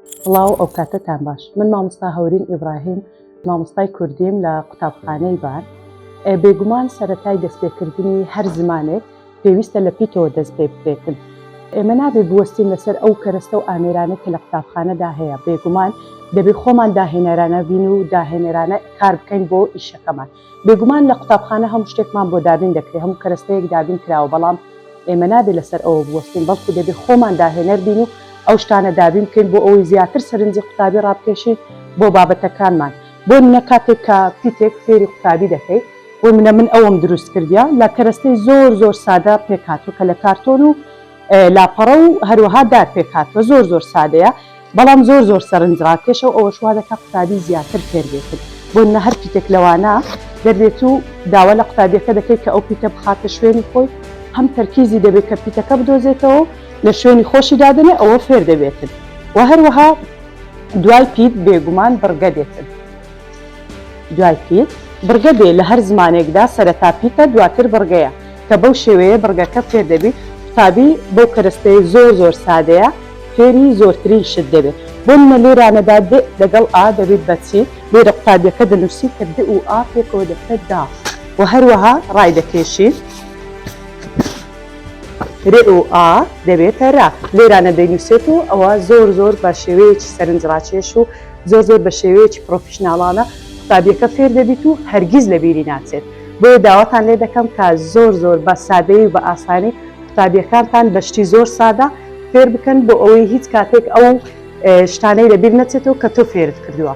سڵاو ئەو کاتتان باش. من مامۆستا هەورین ئیبراهیم مامۆستای کوردیم لە قوتابخانەی بار. بێگومان سەرەتای دەستپێکردنی هەر زمانێک پێویستە لە پیتەوە دەست پێ بکرێتن. ئێمە نابێ بوەستین لەسەر ئەو کەرەستە و ئامێرانە کە لە قوتابخانەدا هەیە. بێگومان دەبێت خۆمان داهێنەرانە بین و داهێنەرانە کار بکەین بۆ ئیشەکەمان. بێگومان لە قوتابخانە هەموو شتێکمان بۆ دابین دەکرێت، هەموو کەرەستەیەک دابین کراوە، بەڵام ئێمە نابێت لەسەر ئەوە بوەستین، بەڵکو دەبێت خۆمان داهێنەر بین و ئەو شتانە دابین بکەین بۆ ئەوەی زیاتر سەرنجی قوتابی ڕابکێشین بۆ بابەتەکانمان. بۆ منە کاتێک کە پیتێک فێری قوتابی دەکەیت، بۆ منە من ئەوم دروست کردیا لە کەرەستەی زۆر سادە پێکهاتوو کە لە کارتۆن و لاپەڕە و هەروەها دار پێکهاتوە، زۆر سادەیە، بەڵام زۆر سەرنج ڕاکێشە و ئەوە شوا دەکات قوتابی زیاتر فێر بێتن. بۆ منە هەر پیتێک لەوانە دەبێت و داوا لە قوتابیەکە دەکەیت کە ئەو پیتە بخاتە شوێنی خۆی، هەم تەرکیزی دەبێت کە پیتەکە بدۆزێتەوە لە شوێنی خۆشی دادنێ، ئەوە فێر دەبێتن. و هەروەها دوای پیت بێگومان بڕگە دێتن. دوای پیت بڕگە دێ لە هەر زمانێکدا سەرەتا پیتە دواتر بڕگەیە کە بەو شێوەیە بڕگەکە فێر دەبێت. قوتابی بەو کەرەستەی زۆر سادەیە فێری زۆرترین شت دەبێت. بۆ منە لێرانەدا دێ لەگەڵ ئا دەبێت بەچی لێرە قوتابیەکە دەنووسی کە دێ و ئا پێکەوە دەکرێت دا. و هەروەها ڕای دەکێشین رێ و ئا دەبێتە را. لێرانە دەینووسێت و ئەوە زۆر بە شێوەیەکی سەرنجڕاکێش و زۆر بە شێوەیەکی پرۆفیشناڵانە قوتابیەکە فێر دەبیت و هەرگیز لە بیری ناچێت. بۆیە داواتان لێ دەکەم کە زۆر بە سادەیی و بە ئاسانی قوتابیەکانتان بە شتی زۆر سادە فێر بکەن بۆ ئەوەی هیچ کاتێک ئەو شتانەی لەبیر نەچێتەوە کە تۆ فێرت کردووە.